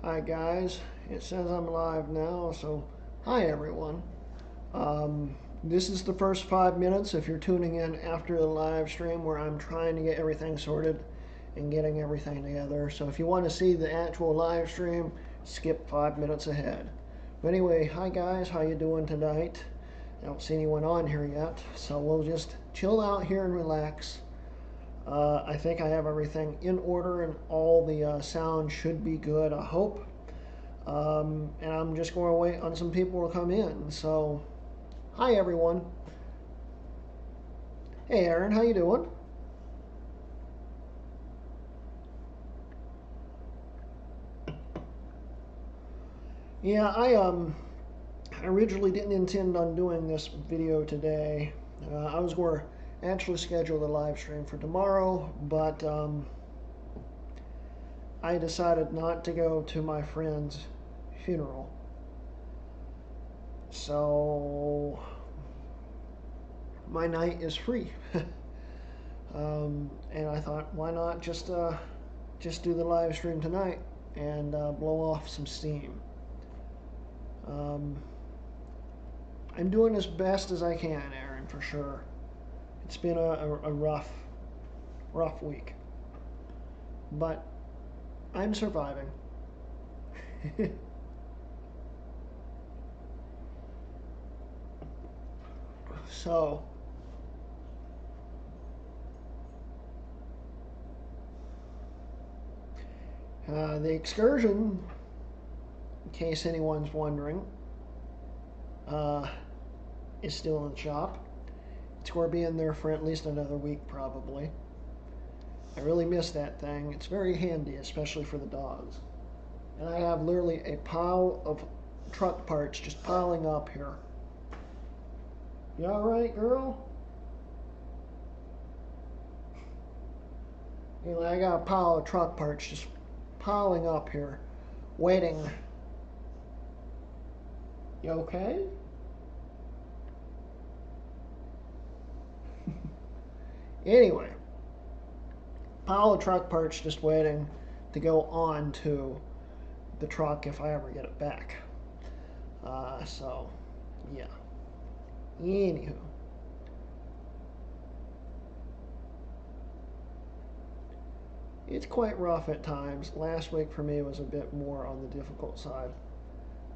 Hi guys, it says I'm live now, so hi everyone. This is the first 5 minutes if you're tuning in after the live stream where I'm trying to get everything sorted and getting everything together. So if you want to see the actual live stream, skip 5 minutes ahead. But anyway, hi guys, how you doing tonight? I don't see anyone on here yet, so we'll just chill out here and relax. I think I have everything in order and all the sound should be good, I hope. And I'm just going to wait on some people to come in. So, hi everyone. Hey Aaron, how you doing? Yeah, I originally didn't intend on doing this video today. I was going to actually schedule the live stream for tomorrow, but I decided not to go to my friend's funeral. So my night is free. And I thought, why not just do the live stream tonight and blow off some steam. I'm doing as best as I can, Aaron, for sure. It's been a rough week, but I'm surviving. So, the Excursion, in case anyone's wondering, is still in the shop. It's going to be in there for at least another week, probably. I really miss that thing. It's very handy, especially for the dogs. And I have literally a pile of truck parts just piling up here. You all right, girl? Anyway, I got a pile of truck parts just piling up here, waiting. You okay? Anyway, pile of truck parts just waiting to go on to the truck if I ever get it back. So, yeah. Anywho. It's quite rough at times. Last week for me was a bit more on the difficult side.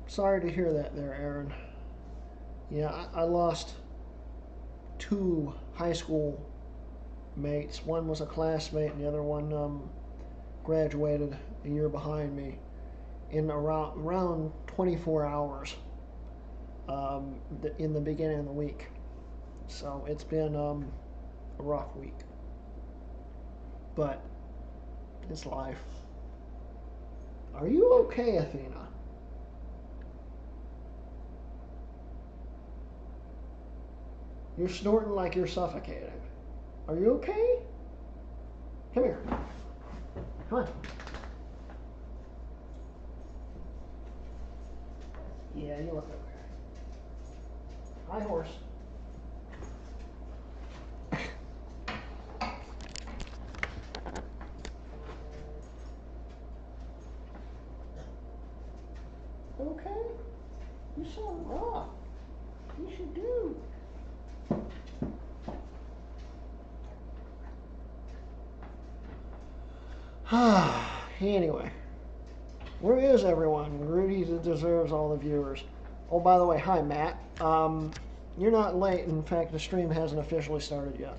Sorry to hear that there, Aaron. Yeah, I lost 2 high school mates. One was a classmate and the other one graduated a year behind me in around 24 hours in the beginning of the week. So it's been a rough week. But it's life. Are you okay, Athena? You're snorting like you're suffocating. Are you okay? Come here. Come on. Yeah, you look okay. Hi, horse. Okay? You sound rough. Yes, you do. Anyway, where is everyone? Rudy deserves all the viewers. Oh, by the way, hi, Matt. You're not late. In fact, the stream hasn't officially started yet.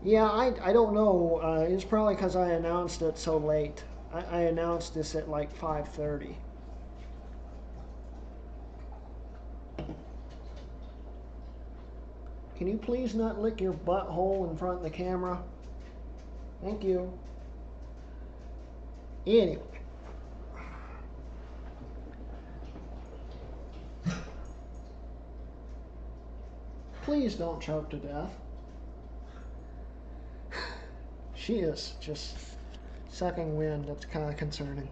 Yeah, I don't know. It's probably because I announced it so late. I announced this at like 5:30. Can you please not lick your butthole in front of the camera? Thank you. Anyway. Please don't choke to death. She is just sucking wind. That's kind of concerning.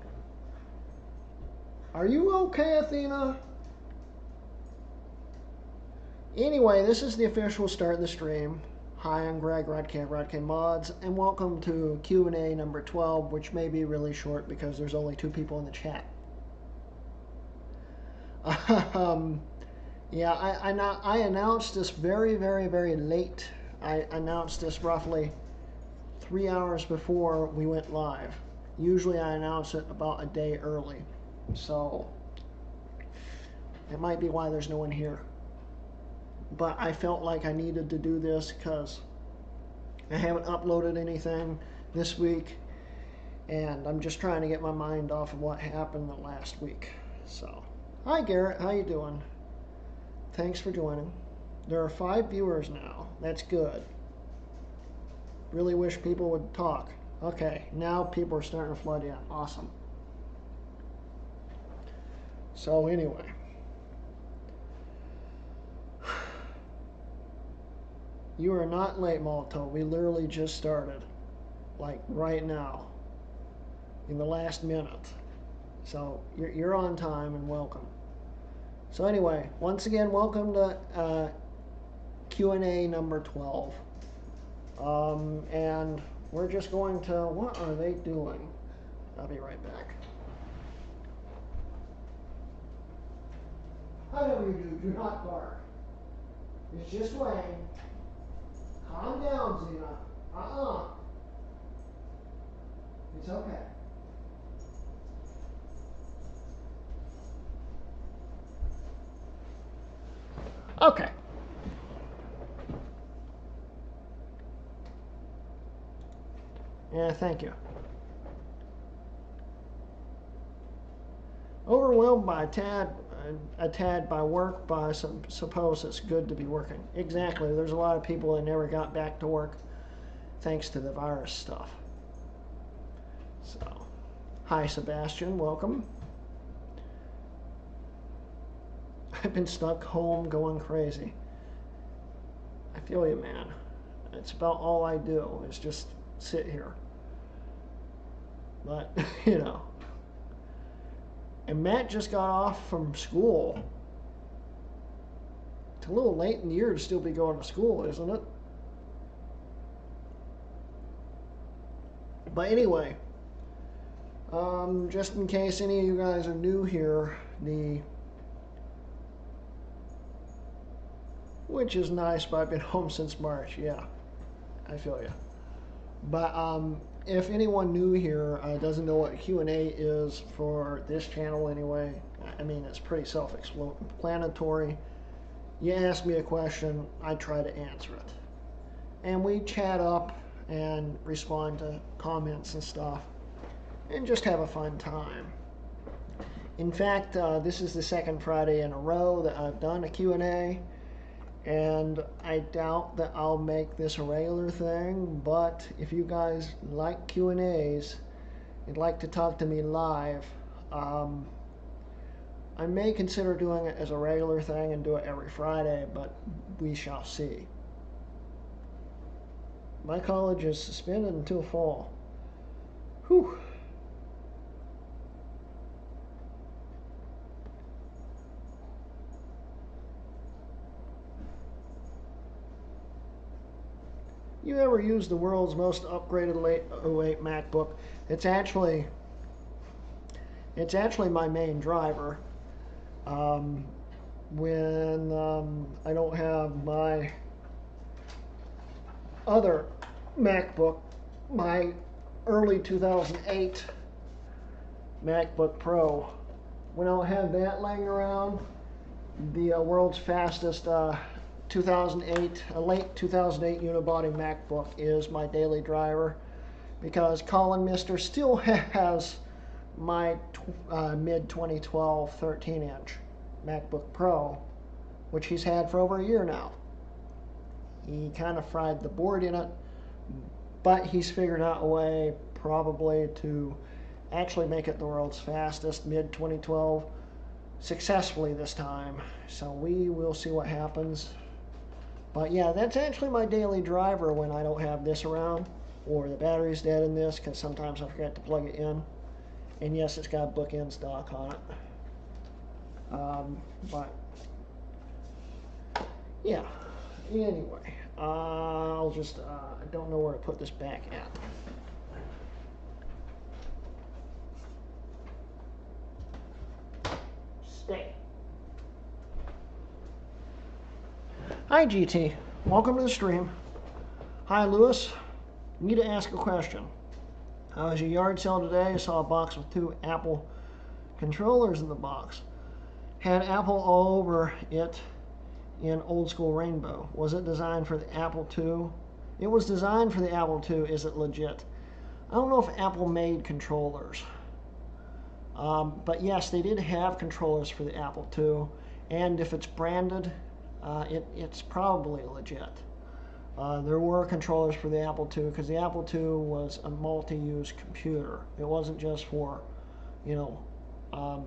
Are you okay, Athena? Anyway, this is the official start of the stream. Hi, I'm Greg, Rodk Mods, and welcome to Q&A number 12, which may be really short because there's only 2 people in the chat. Yeah, I announced this very late. I announced this roughly 3 hours before we went live. Usually I announce it about a day early, so it might be why there's no one here. But I felt like I needed to do this because I haven't uploaded anything this week, and I'm just trying to get my mind off of what happened the last week. So, hi Garrett, how you doing? Thanks for joining. There are 5 viewers now. That's good. Really wish people would talk. Okay, now people are starting to flood in. Awesome. So anyway. You are not late, Malto. We literally just started. Like right now. In the last minute. So you're on time and welcome. So anyway, once again, welcome to Q&A number 12. And we're just going to, what are they doing? I'll be right back. Whatever you do not bark. It's just Wayne. Calm down, Xena. It's okay. Okay. Yeah, thank you. Overwhelmed by a tad by work, but I suppose it's good to be working. Exactly. There's a lot of people that never got back to work thanks to the virus stuff. So, hi Sebastian, welcome. I've been stuck home going crazy. I feel you, man. It's about all I do is just sit here. But, you know. And Matt just got off from school. It's a little late in the year to still be going to school, isn't it? But anyway, just in case any of you guys are new here, which is nice, but I've been home since March. Yeah, I feel you. But if anyone new here doesn't know what Q&A is for this channel anyway, I mean, it's pretty self-explanatory. You ask me a question, I try to answer it. And we chat up and respond to comments and stuff and just have a fun time. In fact, this is the second Friday in a row that I've done a Q&A. And I doubt that I'll make this a regular thing, but if you guys like Q&As and like to talk to me live, I may consider doing it as a regular thing and do it every Friday, but we shall see. My college is suspended until fall. Whew. You ever use the world's most upgraded late 08 MacBook? It's actually my main driver. When I don't have my other MacBook, my early 2008 MacBook Pro, when I don't have that laying around, the world's fastest 2008, a late 2008 unibody MacBook is my daily driver, because Colin Mister still has my mid 2012 13-inch MacBook Pro, which he's had for over a year now. He kind of fried the board in it, but he's figured out a way probably to actually make it the world's fastest mid 2012 successfully this time. So we will see what happens. But yeah, that's actually my daily driver when I don't have this around, or the battery's dead in this, because sometimes I forget to plug it in. And yes, it's got bookends dock on it. But yeah, anyway, I'll just, I don't know where to put this back at. Stay. Hi, GT. Welcome to the stream. Hi, Lewis. Need to ask a question. I was at a yard sale today. I saw a box with 2 Apple controllers in the box. Had Apple all over it in old school rainbow. Was it designed for the Apple II? It was designed for the Apple II. Is it legit? I don't know if Apple made controllers. But yes, they did have controllers for the Apple II. And if it's branded, it's probably legit. There were controllers for the Apple II because the Apple II was a multi-use computer. It wasn't just for,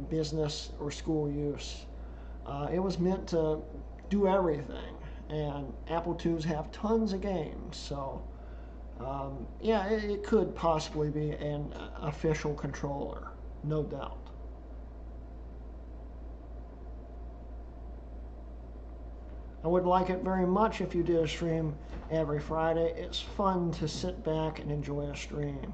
business or school use. It was meant to do everything, and Apple IIs have tons of games, so yeah, it could possibly be an official controller, no doubt. I would like it very much if you did a stream every Friday. It's fun to sit back and enjoy a stream.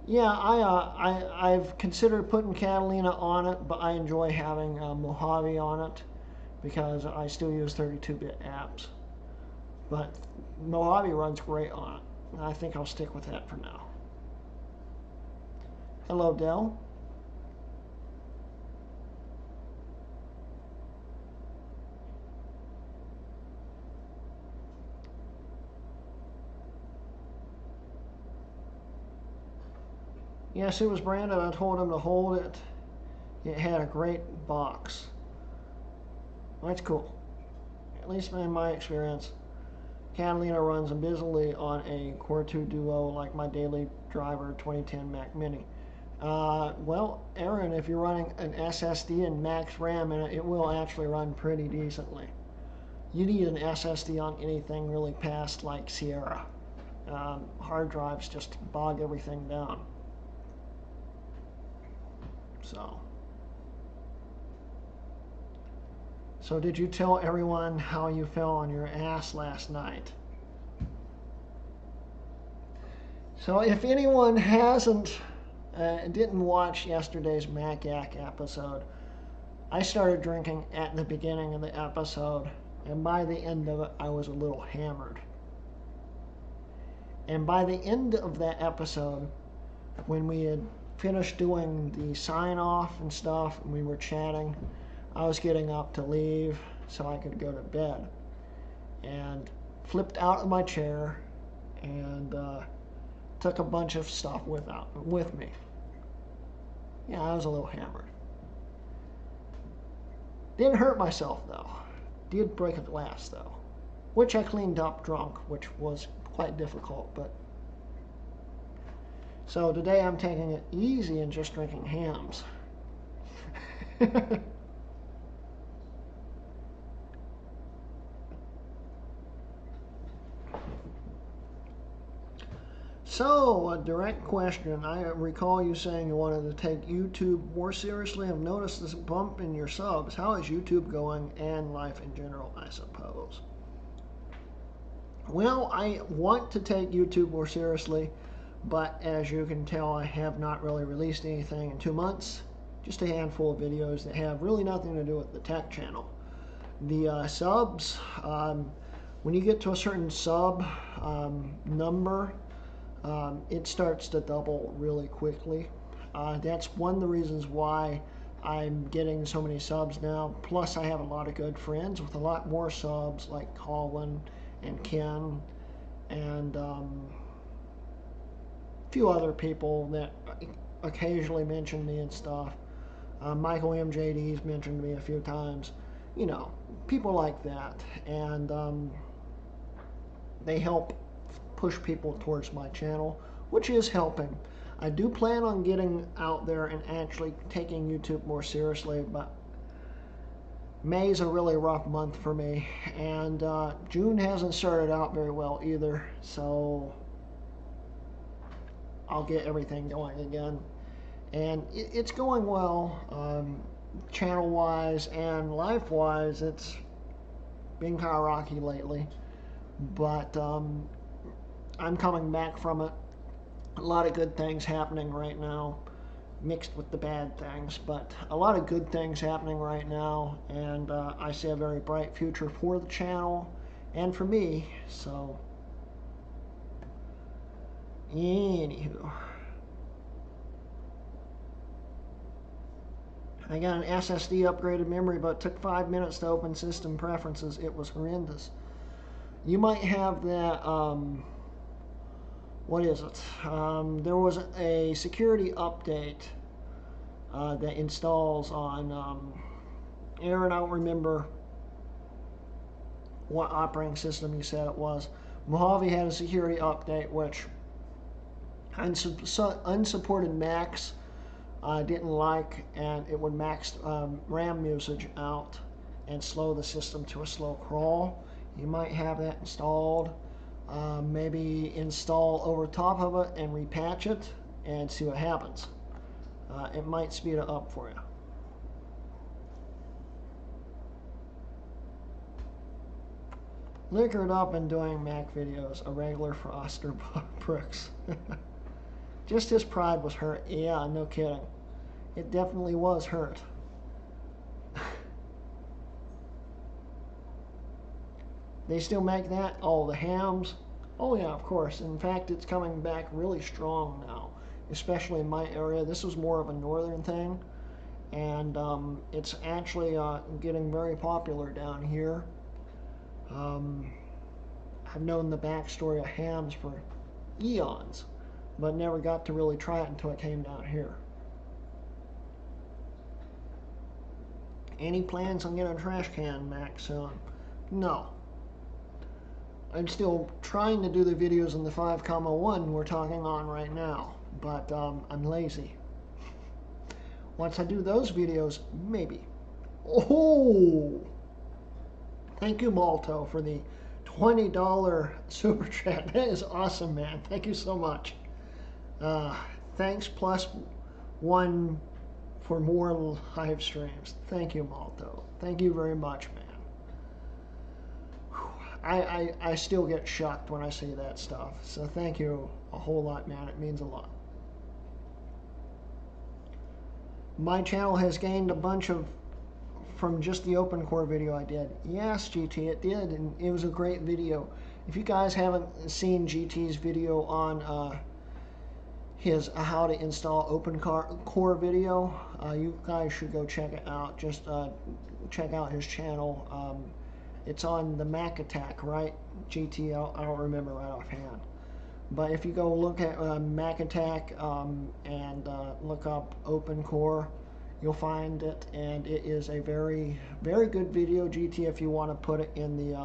Yeah, I've considered putting Catalina on it, but I enjoy having Mojave on it because I still use 32-bit apps. But Mojave runs great on it, and I think I'll stick with that for now. Hello, Dell. Yes, it was branded. I told him to hold it. It had a great box. That's cool. At least in my experience. Catalina runs busily on a Core 2 Duo like my daily driver 2010 Mac Mini. Well, Aaron, if you're running an SSD and max RAM in it, it will actually run pretty decently. You need an SSD on anything really past like Sierra. Hard drives just bog everything down. So did you tell everyone how you fell on your ass last night? So if anyone didn't watch yesterday's Mac-Yak episode, I started drinking at the beginning of the episode, and by the end of it, I was a little hammered. And by the end of that episode, when we had finished doing the sign-off and stuff, and we were chatting, I was getting up to leave so I could go to bed, and flipped out of my chair and took a bunch of stuff with me. Yeah, I was a little hammered. Didn't hurt myself though. Did break a glass though, which I cleaned up drunk, which was quite difficult. But so today I'm taking it easy and just drinking hams. So, a direct question. I recall you saying you wanted to take YouTube more seriously. I've noticed this bump in your subs. How is YouTube going and life in general, I suppose? Well, I want to take YouTube more seriously, but as you can tell, I have not really released anything in 2 months. Just a handful of videos that have really nothing to do with the tech channel. The subs, when you get to a certain sub number, it starts to double really quickly. That's one of the reasons why I'm getting so many subs now. Plus, I have a lot of good friends with a lot more subs, like Colin and Ken and a few other people that occasionally mention me and stuff. Michael MJD's mentioned me a few times. You know, people like that. And they help push people towards my channel, which is helping. I do plan on getting out there and actually taking YouTube more seriously, but May's a really rough month for me, and June hasn't started out very well either, so I'll get everything going again. And it's going well, channel-wise and life-wise. It's been kind of rocky lately, but I'm coming back from it. A lot of good things happening right now, mixed with the bad things, but a lot of good things happening right now, and I see a very bright future for the channel and for me. So anywho, I got an SSD upgraded memory, but it took 5 minutes to open system preferences. It was horrendous. You might have that, what is it? There was a security update that installs on, Aaron, I don't remember what operating system you said it was. Mojave had a security update which unsupported Macs didn't like, and it would max RAM usage out and slow the system to a slow crawl. You might have that installed. Maybe install over top of it and repatch it and see what happens. It might speed it up for you. Liquored up and doing Mac videos, a regular Foster Brooks. Just his pride was hurt. Yeah, no kidding. It definitely was hurt. They still make that? Oh, the hams? Oh yeah, of course. In fact, it's coming back really strong now, especially in my area. This was more of a northern thing, and it's actually getting very popular down here. I've known the backstory of hams for eons, but never got to really try it until it came down here. Any plans on getting a trash can, Mac, soon? No. I'm still trying to do the videos in the 5,1 we're talking on right now, but I'm lazy. Once I do those videos, maybe. Oh! Thank you, Malto, for the $20 super chat. That is awesome, man. Thank you so much. Thanks +1 for more live streams. Thank you, Malto. Thank you very much, man. I still get shocked when I see that stuff. So thank you a whole lot, man. It means a lot. My channel has gained a bunch of from just the open core video I did. Yes, GT, it did, and it was a great video. If you guys haven't seen GT's video on his how to install open core video, you guys should go check it out. Just check out his channel. It's on the Mac Attack, right? GT, I don't remember right offhand. But if you go look at Mac Attack and look up open core, you'll find it, and it is a very, very good video, GT. If you want to put it in the,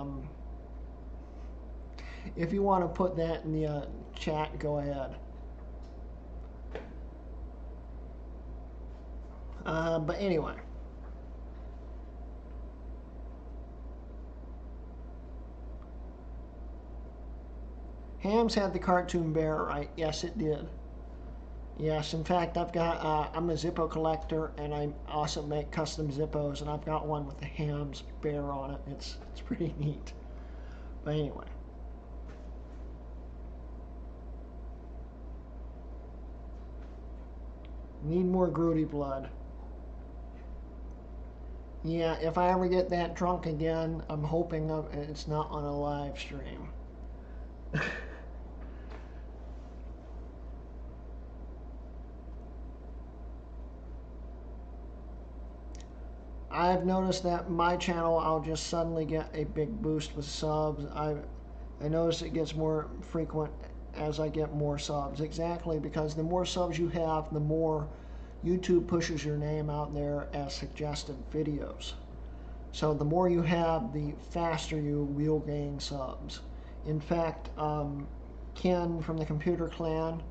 if you want to put that in the chat, go ahead. But anyway, Hams had the cartoon bear, right? Yes, it did. Yes, in fact, I've got, I'm a Zippo collector, and I also make custom Zippos, and I've got one with the Hams bear on it. It's pretty neat. But anyway. Need more Groody blood. Yeah, if I ever get that drunk again, I'm hoping it's not on a live stream. I've noticed that my channel, I'll just suddenly get a big boost with subs. I notice it gets more frequent as I get more subs. Exactly, because the more subs you have, the more YouTube pushes your name out there as suggested videos. So the more you have, the faster you will gain subs. In fact, Ken from the Computer Clan,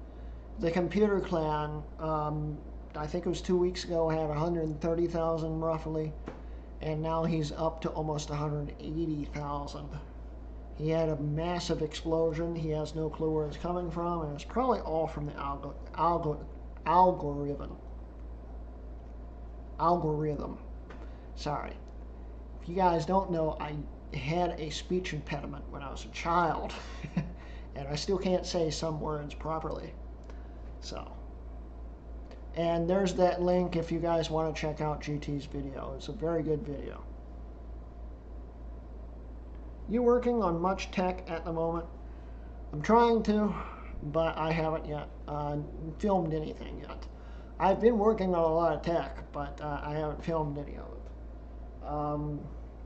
I think it was 2 weeks ago, had 130,000 roughly, and now he's up to almost 180,000. He had a massive explosion. He has no clue where it's coming from, and it's probably all from the algorithm. Sorry. If you guys don't know, I had a speech impediment when I was a child, and I still can't say some words properly. So, and there's that link if you guys want to check out GT's video. It's a very good video. You working on much tech at the moment? I'm trying to, but I haven't yet filmed anything yet. I've been working on a lot of tech, but I haven't filmed any of it.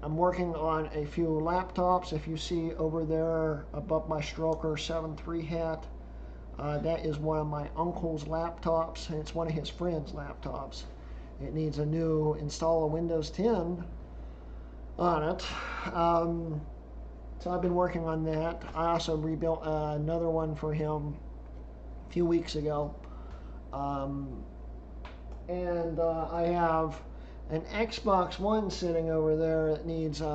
I'm working on a few laptops. If you see over there above my Stroker 7.3 hat, that is one of my uncle's laptops. It's one of his friend's laptops. It needs a new install of Windows 10 on it. So I've been working on that. I also rebuilt another one for him a few weeks ago. And I have an Xbox One sitting over there that needs the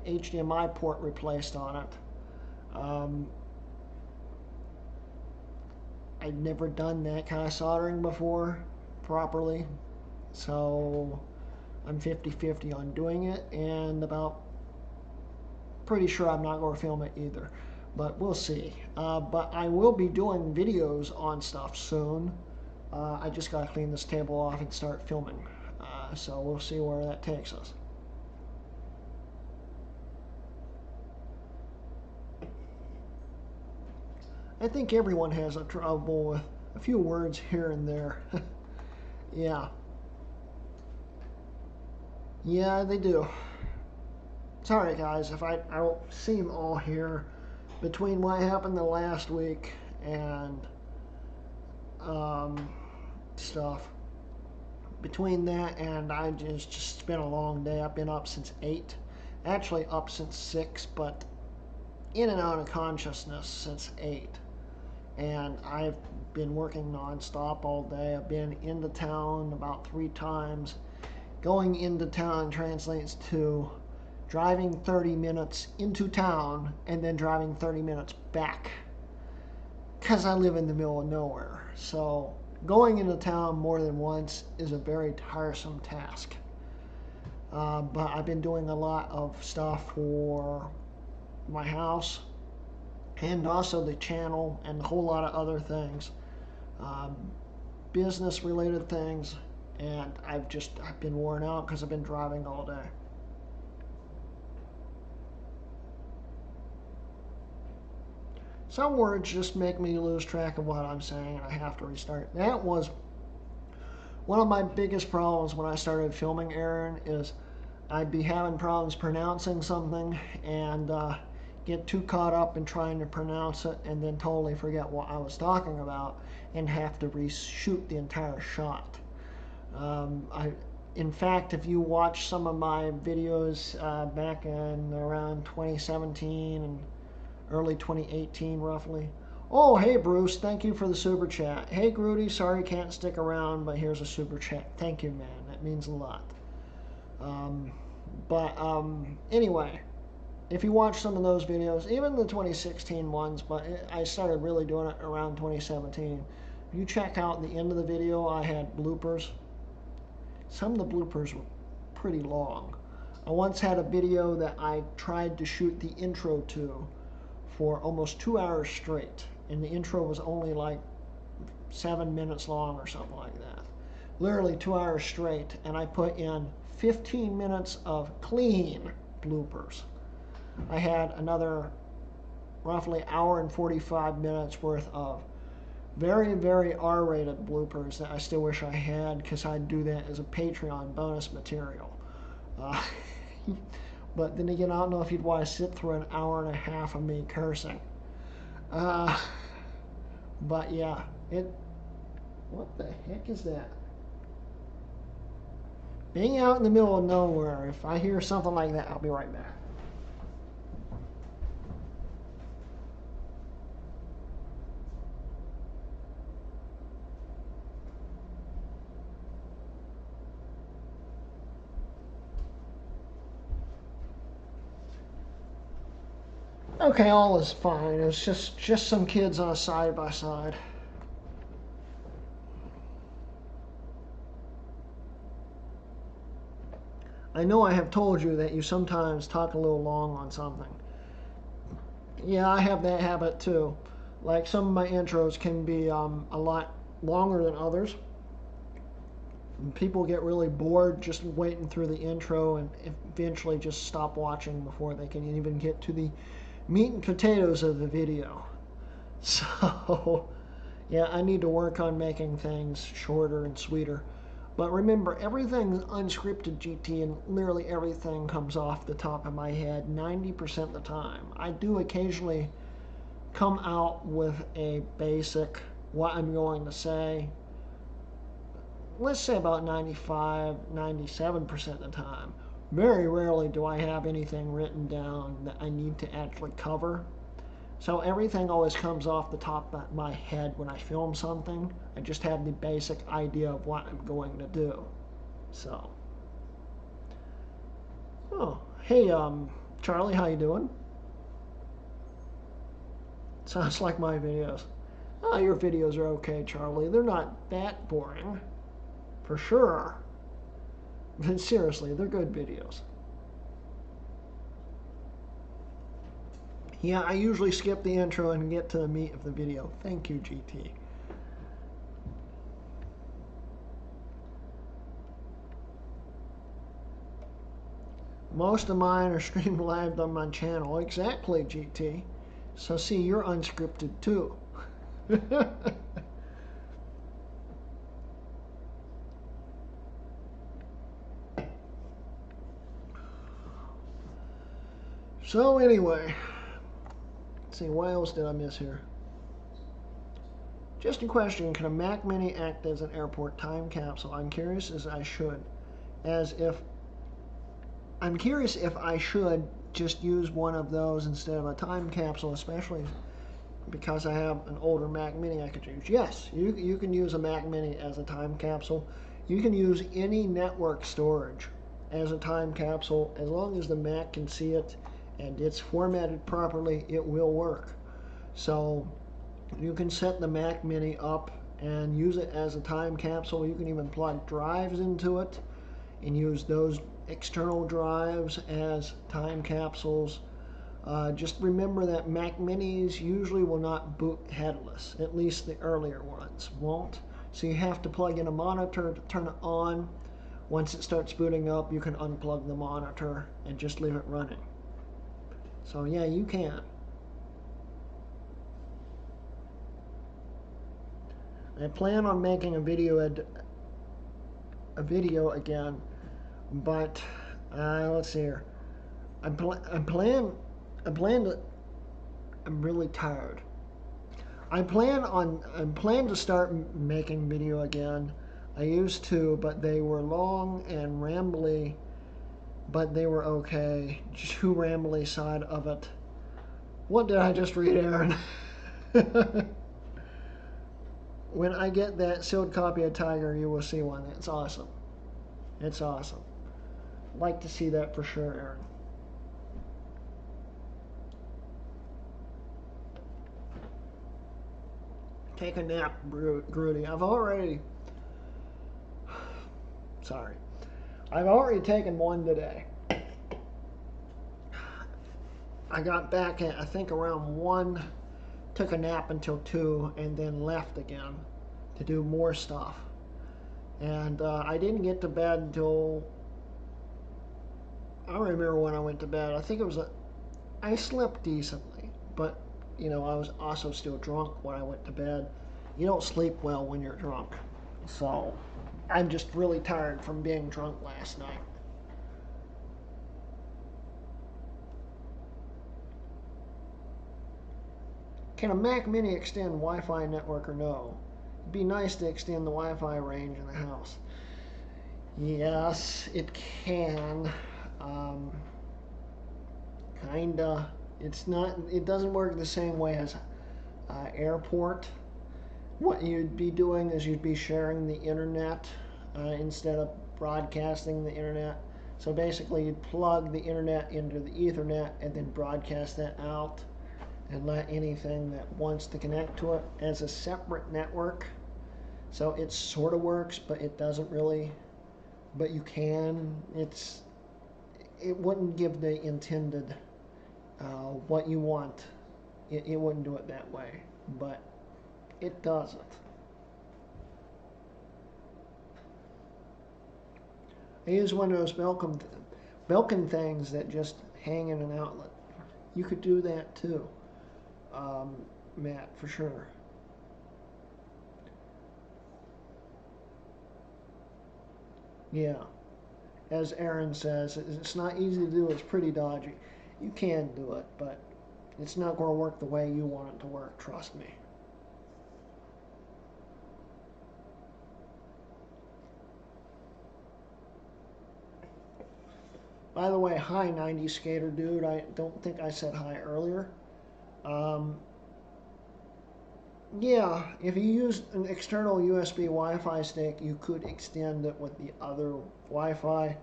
HDMI port replaced on it. I've never done that kind of soldering before properly, so I'm 50-50 on doing it, and about pretty sure I'm not going to film it either, but we'll see. But I will be doing videos on stuff soon. I just got to clean this table off and start filming. So we'll see where that takes us. I think everyone has a trouble with a few words here and there. Yeah. Yeah, they do. Sorry guys if I don't seem all here between what happened the last week and stuff. Between that and I just been a long day. I've been up since 8. Actually up since 6, but in and out of consciousness since 8. And I've been working non-stop all day. I've been into town about 3 times. Going into town translates to driving 30 minutes into town and then driving 30 minutes back, because I live in the middle of nowhere. So going into town more than once is a very tiresome task. But I've been doing a lot of stuff for my house and also the channel and a whole lot of other things, business related things, and I've been worn out because I've been driving all day. Some words just make me lose track of what I'm saying and I have to restart. That was one of my biggest problems when I started filming Aaron, is I'd be having problems pronouncing something and get too caught up in trying to pronounce it and then totally forget what I was talking about and have to reshoot the entire shot. In fact, if you watch some of my videos back in around 2017 and early 2018 roughly. Oh, hey Bruce, thank you for the super chat. Hey Groody, sorry can't stick around, but here's a super chat. Thank you, man, that means a lot. Anyway, if you watch some of those videos, even the 2016 ones, but I started really doing it around 2017. If you check out the end of the video, I had bloopers. Some of the bloopers were pretty long. I once had a video that I tried to shoot the intro to for almost 2 hours straight, and the intro was only like 7 minutes long or something like that. Literally 2 hours straight, and I put in 15 minutes of clean bloopers. I had another roughly hour and 45 minutes worth of very, very R-rated bloopers that I still wish I had, because I'd do that as a Patreon bonus material. But then again, I don't know if you'd want to sit through an hour and a half of me cursing. But yeah, what the heck is that? Being out in the middle of nowhere, if I hear something like that, I'll be right back. Okay, all is fine. It's just some kids on a side-by-side. I know I have told you that you sometimes talk a little long on something. Yeah, I have that habit too. Like some of my intros can be a lot longer than others. And people get really bored just waiting through the intro and eventually just stop watching before they can even get to the meat and potatoes of the video. So, yeah, I need to work on making things shorter and sweeter. But remember, everything's unscripted, GT, and literally everything comes off the top of my head 90% of the time. I do occasionally come out with a basic, what I'm going to say, let's say about 95, 97% of the time. Very rarely do I have anything written down that I need to actually cover. So everything always comes off the top of my head when I film something. I just have the basic idea of what I'm going to do. So, oh, hey, Charlie, how you doing? Sounds like my videos. Oh, your videos are okay, Charlie. They're not that boring, for sure. But seriously, they're good videos. Yeah, I usually skip the intro and get to the meat of the video. Thank you, GT. Most of mine are streamed live on my channel. Exactly, GT. So see, you're unscripted too. So anyway, let's see, what else did I miss here? Just a question, can a Mac Mini act as an airport time capsule? I'm curious if I should just use one of those instead of a time capsule, especially because I have an older Mac Mini I could use. Yes, you can use a Mac Mini as a time capsule. You can use any network storage as a time capsule. As long as the Mac can see it and it's formatted properly, it will work. So you can set the Mac Mini up and use it as a time capsule. You can even plug drives into it and use those external drives as time capsules. Just remember that Mac Minis usually will not boot headless, at least the earlier ones won't. So you have to plug in a monitor to turn it on. Once it starts booting up, you can unplug the monitor and just leave it running. So yeah, you can. I plan on making a video again, but let's see here. I'm really tired. I plan to start making video again. I used to, but they were long and rambly, but they were okay. Too rambly side of it. What did I just read, Aaron? When I get that sealed copy of Tiger, you will see one. It's awesome. It's awesome. I'd like to see that for sure, Aaron. Take a nap, Grudy. I've already taken one today. I got back at, I think, around 1, took a nap until 2, and then left again to do more stuff. And I didn't get to bed until, I don't remember when I went to bed. I think it was, I slept decently, but I was also still drunk when I went to bed. You don't sleep well when you're drunk. So I'm just really tired from being drunk last night. Can a Mac Mini extend Wi-Fi network or no? It'd be nice to extend the Wi-Fi range in the house. Yes, it can. Kinda. It doesn't work the same way as airport. What you'd be doing is you'd be sharing the internet instead of broadcasting the internet. So basically you'd plug the internet into the Ethernet and then broadcast that out and let anything that wants to connect to it as a separate network. So it sort of works, but it doesn't really. But you can. It's it wouldn't give the intended what you want. It wouldn't do it that way, but it doesn't. I use one of those Belkin things that just hang in an outlet. You could do that too, Matt, for sure. Yeah, as Aaron says, it's not easy to do. It's pretty dodgy. You can do it, but it's not going to work the way you want it to work. Trust me. By the way, hi 90s skater dude. I don't think I said hi earlier. Um, yeah, if you use an external USB Wi-Fi stick, you could extend it with the other Wi-Fi.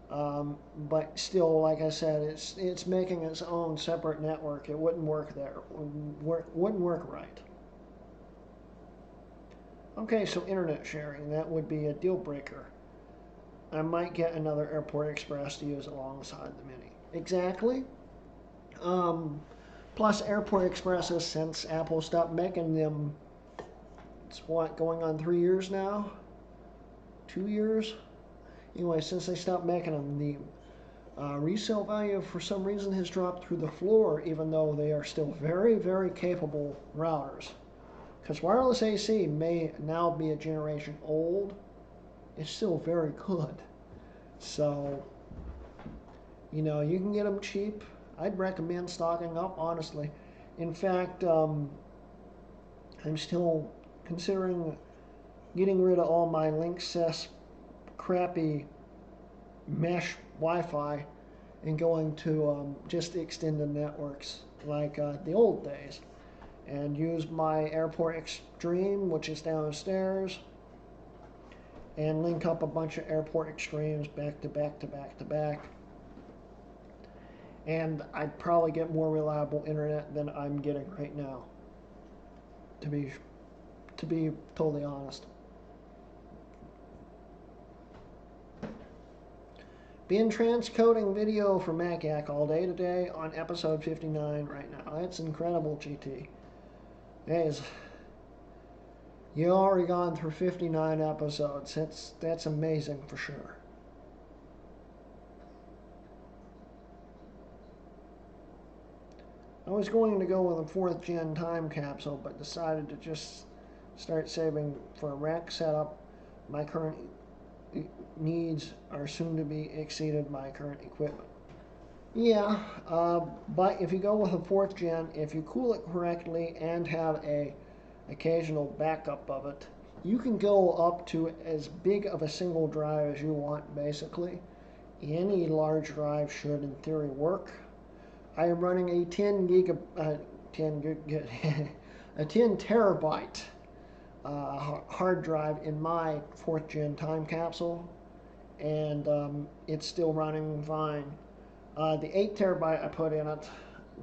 But still, like I said, it's making its own separate network. It wouldn't work there. Wouldn't work right. Okay, so internet sharing, that would be a deal breaker. I might get another Airport Express to use alongside the Mini. Exactly. Um, Plus, Airport Expresses, since Apple stopped making them, it's what, going on 3 years now? 2 years? Anyway, since they stopped making them, the resale value for some reason has dropped through the floor, even though they are still very, very capable routers. Because wireless AC may now be a generation old, it's still very good. So, you can get them cheap. I'd recommend stocking up, honestly. In fact, I'm still considering getting rid of all my Linksys crappy mesh Wi-Fi and going to just extended networks like the old days, and use my Airport Extreme, which is downstairs, and link up a bunch of Airport Extremes back to back to back to back. And I'd probably get more reliable internet than I'm getting right now, to be totally honest. Been transcoding video for MacYac all day today on episode 59 right now. It's incredible, GT. You already gone through 59 episodes. That's amazing for sure. I was going to go with a 4th gen time capsule, but decided to just start saving for a rack setup. My current needs are soon to be exceeded my current equipment. Yeah, but if you go with a 4th gen, if you cool it correctly and have a occasional backup of it, you can go up to as big of a single drive as you want, basically. Any large drive should, in theory, work. I am running a 10 terabyte hard drive in my 4th gen time capsule, and it's still running fine. The 8 terabyte I put in it,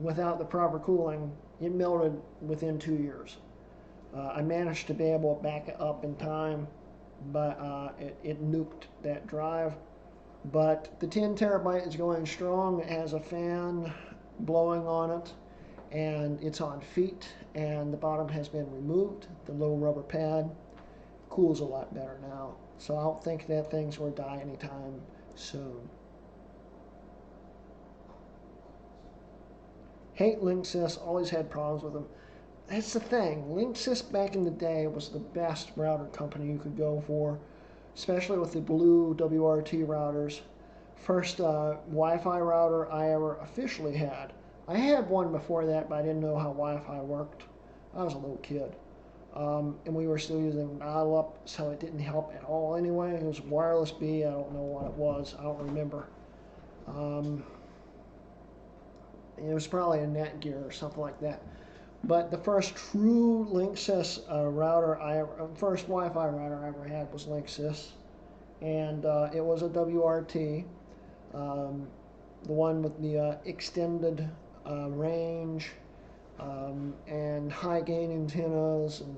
without the proper cooling, it melted within 2 years. I managed to be able to back it up in time, but it nuked that drive. But the 10 terabyte is going strong. It has a fan blowing on it, and it's on feet, and the bottom has been removed. The little rubber pad cools a lot better now, so I don't think that thing's going to die anytime soon. Hate Linksys, always had problems with them. That's the thing. Linksys back in the day was the best router company you could go for, especially with the blue WRT routers. First Wi-Fi router I ever officially had. I had one before that, but I didn't know how Wi-Fi worked. I was a little kid. And we were still using dial-up, so it didn't help at all anyway. It was wireless B. I don't know what it was. I don't remember. It was probably a Netgear or something like that. But the first true Linksys first Wi-Fi router I ever had was Linksys, and it was a WRT, the one with the extended range and high gain antennas, and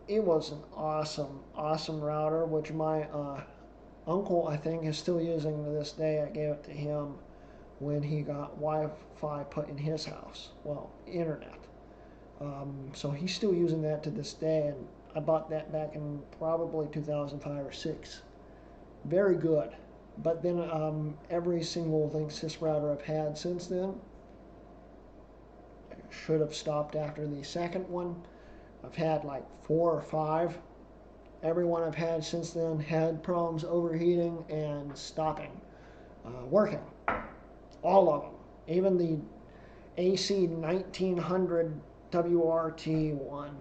it was an awesome router, which my uncle, I think, is still using to this day. I gave it to him when he got Wi-Fi put in his house. Well, internet. So he's still using that to this day, and I bought that back in probably 2005 or 6. Very good. But then every single Linksys router I've had since then should have stopped after the second one. I've had like 4 or 5. Every one I've had since then had problems overheating and stopping working. All of them. Even the AC 1900 WRT one,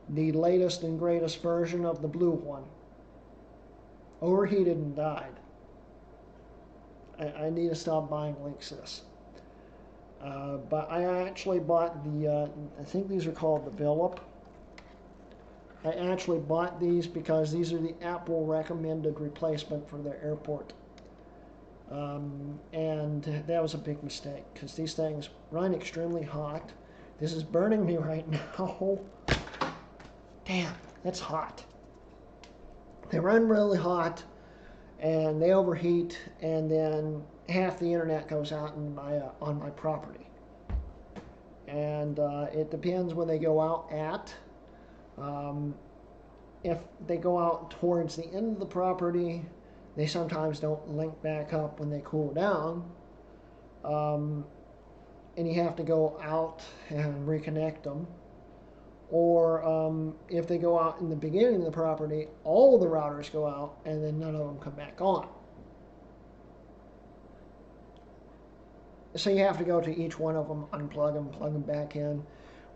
the latest and greatest version of the blue one, overheated and died. I need to stop buying Linksys. But I actually bought the, I think these are called the Philip. I actually bought these because these are the Apple recommended replacement for their airport. And that was a big mistake because these things run extremely hot. This is burning me right now. Damn, that's hot. They run really hot and they overheat, and then half the internet goes out on my property. And it depends when they go out at. If they go out towards the end of the property, they sometimes don't link back up when they cool down. And you have to go out and reconnect them. Or if they go out in the beginning of the property, all the routers go out and then none of them come back on. So you have to go to each one of them, unplug them, plug them back in,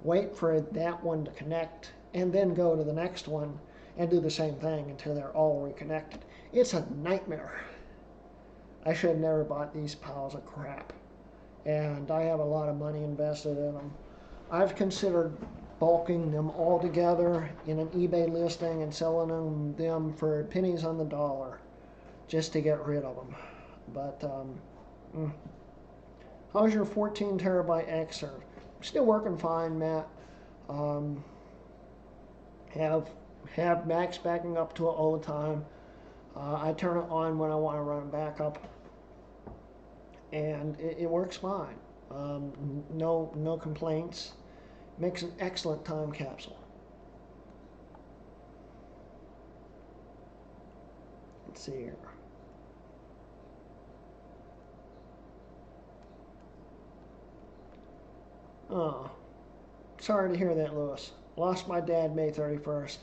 wait for that one to connect, and then go to the next one and do the same thing until they're all reconnected. It's a nightmare. I should have never bought these piles of crap. And I have a lot of money invested in them. I've considered bulking them all together in an eBay listing and selling them for pennies on the dollar just to get rid of them. But how's your 14 terabyte Excursion? Still working fine, Matt. Have Macs backing up to it all the time. I turn it on when I want to run a backup, and it works fine. No complaints. Makes an excellent time capsule. Let's see here. Oh, sorry to hear that, Lewis. Lost my dad May 31st.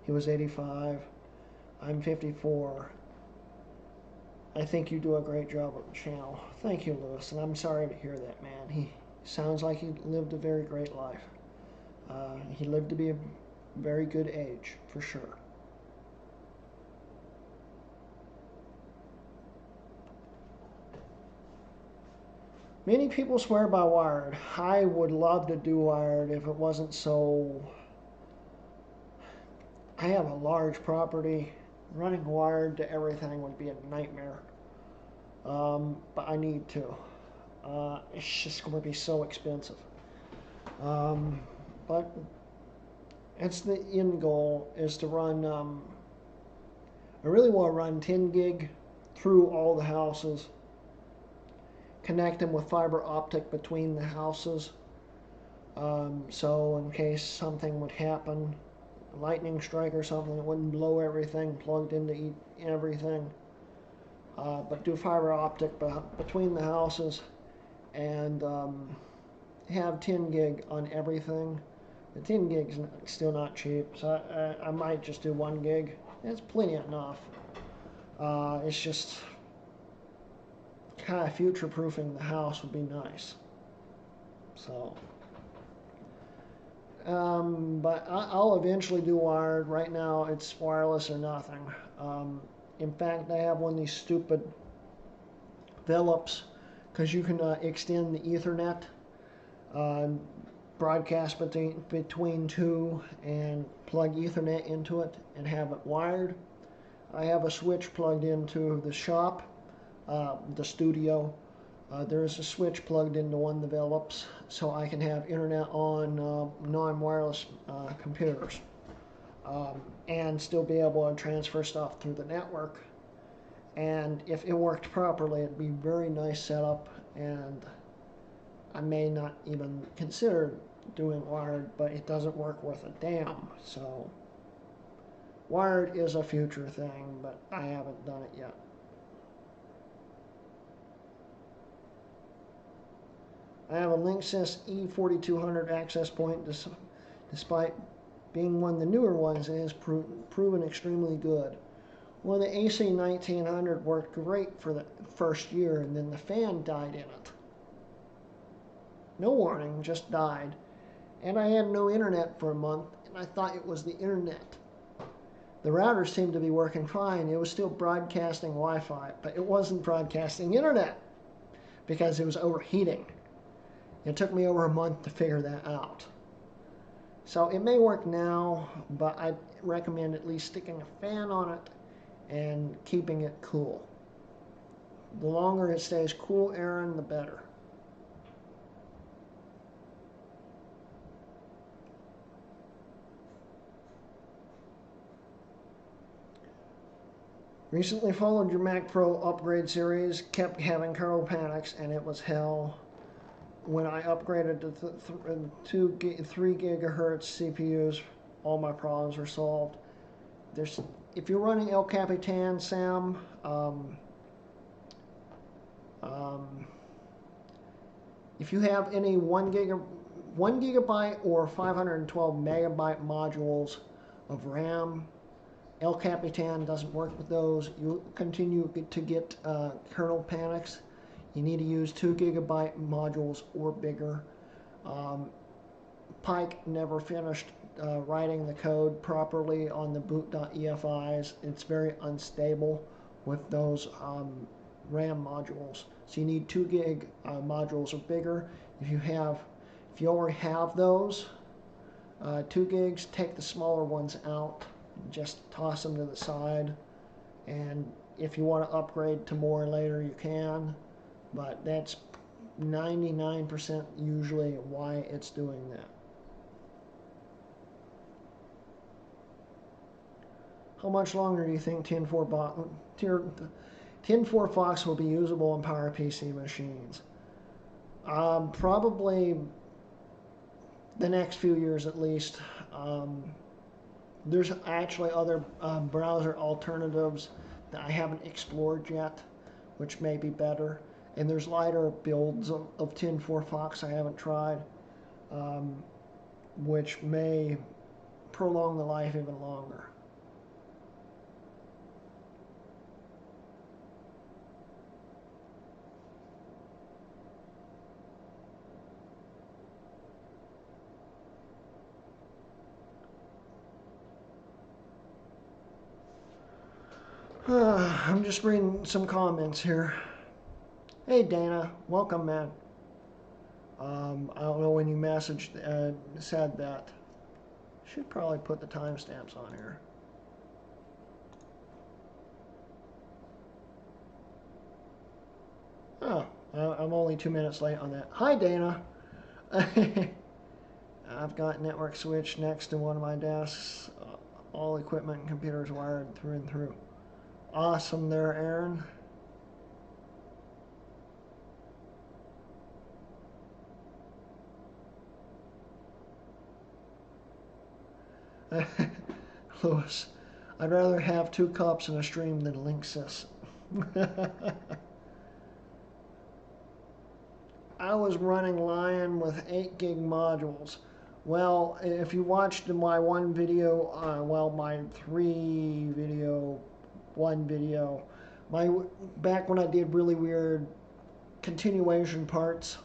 He was 85. I'm 54. I think you do a great job with the channel. Thank you, Lewis, and I'm sorry to hear that, man. He sounds like he lived a very great life. He lived to be a very good age, for sure. Many people swear by wired. I would love to do wired if it wasn't so... I have a large property. Running wired to everything would be a nightmare. But I need to. It's just going to be so expensive. But it's the end goal is to run, I really want to run 10 gig through all the houses, connect them with fiber optic between the houses, so in case something would happen, a lightning strike or something, it wouldn't blow everything plugged into everything, but do fiber optic between the houses and have 10 gig on everything. The 10 gig's still not cheap, so I might just do 1 gig. That's plenty enough. It's just kind of future-proofing the house would be nice. So, but I'll eventually do wired. Right now, it's wireless or nothing. In fact, I have one of these stupid Philips, because you can extend the Ethernet. Broadcast between two and plug Ethernet into it and have it wired. I have a switch plugged into the shop, the studio. There's a switch plugged into one of the Philips, so I can have internet on non-wireless computers and still be able to transfer stuff through the network. And if it worked properly, it'd be a very nice setup, and I may not even consider doing wired, but it doesn't work worth a damn. So wired is a future thing, but I haven't done it yet. I have a Linksys E4200 access point. Despite being one of the newer ones, it has proven extremely good. Well, the AC 1900 worked great for the first year, and then the fan died in it. No warning, just died. And I had no internet for a month, and I thought it was the internet. The router seemed to be working fine. It was still broadcasting Wi-Fi, but it wasn't broadcasting internet because it was overheating. It took me over a month to figure that out. So it may work now, but I recommend at least sticking a fan on it and keeping it cool. The longer it stays cool, Aaron, the better. Recently followed your Mac Pro upgrade series, kept having kernel panics, and it was hell. When I upgraded to 3 gigahertz CPUs, all my problems were solved. If you're running El Capitan, Sam, if you have any 1 gigabyte or 512 megabyte modules of RAM, El Capitan doesn't work with those. You'll continue to get kernel panics. You need to use 2 gigabyte modules or bigger. Pike never finished writing the code properly on the boot.efis. It's very unstable with those RAM modules. So you need 2 gig modules or bigger. If you already have those 2 gigs, take the smaller ones out. Just toss them to the side. And if you want to upgrade to more later, you can. But that's 99% usually why it's doing that. How much longer do you think Tin 4 Fox will be usable on PowerPC machines? Probably the next few years at least. There's actually other browser alternatives that I haven't explored yet, which may be better. And there's lighter builds of Tin 4 Fox I haven't tried, which may prolong the life even longer. I'm just reading some comments here. Hey Dana, welcome man. I don't know when you messaged said that. Should probably put the timestamps on here. Oh, I'm only 2 minutes late on that. Hi Dana. I've got network switch next to one of my desks. All equipment and computers wired through and through. Awesome there, Aaron. Lewis, I'd rather have 2 cups in a stream than Linksys. I was running Lion with 8 gig modules. Well, if you watched my one video, my 1 video, back when I did really weird continuation parts,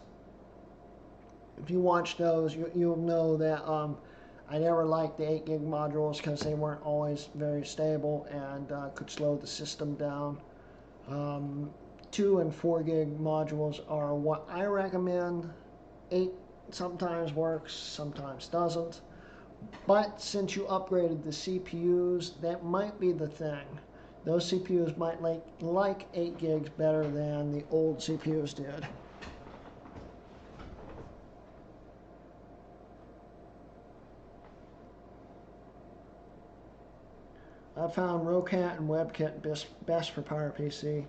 if you watch those, you'll know that I never liked the 8 gig modules because they weren't always very stable and could slow the system down. 2 and 4 gig modules are what I recommend. 8 sometimes works, sometimes doesn't. But since you upgraded the CPUs, that might be the thing. Those CPUs might like 8 gigs better than the old CPUs did. I found Rocat and WebKit best for PowerPC.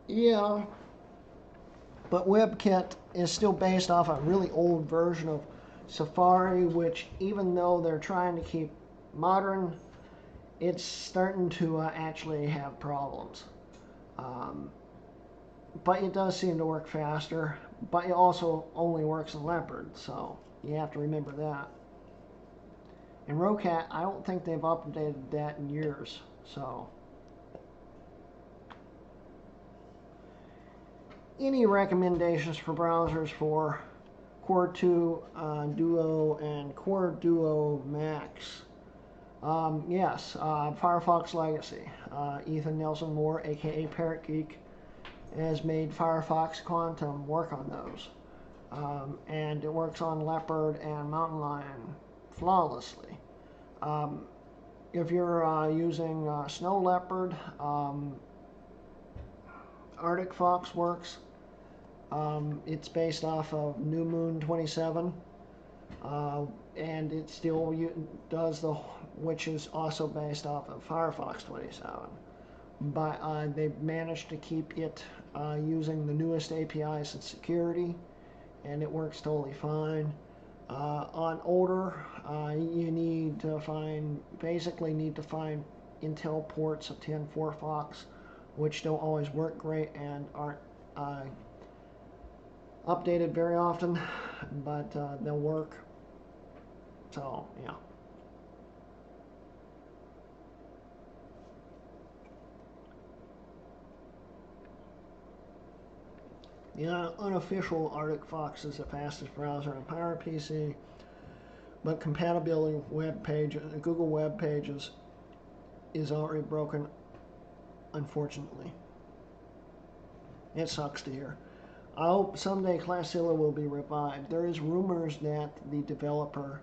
Yeah, but WebKit is still based off a really old version of Safari, which even though they're trying to keep modern, it's starting to actually have problems. Um, but it does seem to work faster, but it also only works in Leopard, so you have to remember that. And Rocat, I don't think they've updated that in years, so. Any recommendations for browsers for Core 2 Duo and Core Duo Max? Yes, Firefox Legacy. Ethan Nelson Moore, aka Parrot Geek, has made Firefox Quantum work on those. And it works on Leopard and Mountain Lion flawlessly. If you're using Snow Leopard, Arctic Fox works. It's based off of New Moon 27, and it still does which is also based off of Firefox 27. But they've managed to keep it using the newest APIs and security, and it works totally fine. On older, you basically need to find Intel ports of 10.4 Fox, which don't always work great and aren't updated very often, but they'll work. So, yeah. The unofficial Arctic Fox is the fastest browser on PowerPC, but compatibility with web pages, Google Web Pages is already broken, unfortunately. It sucks to hear. I hope someday Classilla will be revived. There is rumors that the developer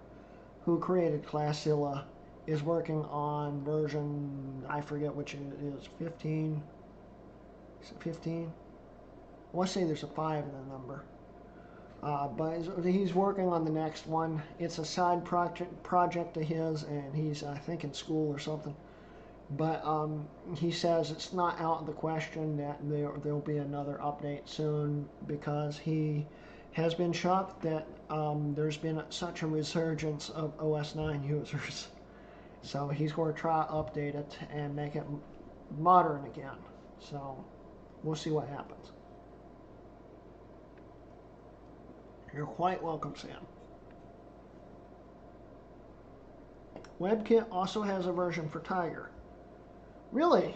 who created Classilla is working on version, I forget which it is, 15? Is it 15? I want to say there's a 5 in the number. But he's working on the next one. It's a side project of his, and he's, I think, in school or something. But he says it's not out of the question that there'll be another update soon, because he has been shocked that there's been such a resurgence of OS 9 users. So he's going to try to update it and make it modern again. So we'll see what happens. You're quite welcome, Sam. WebKit also has a version for Tiger. Really?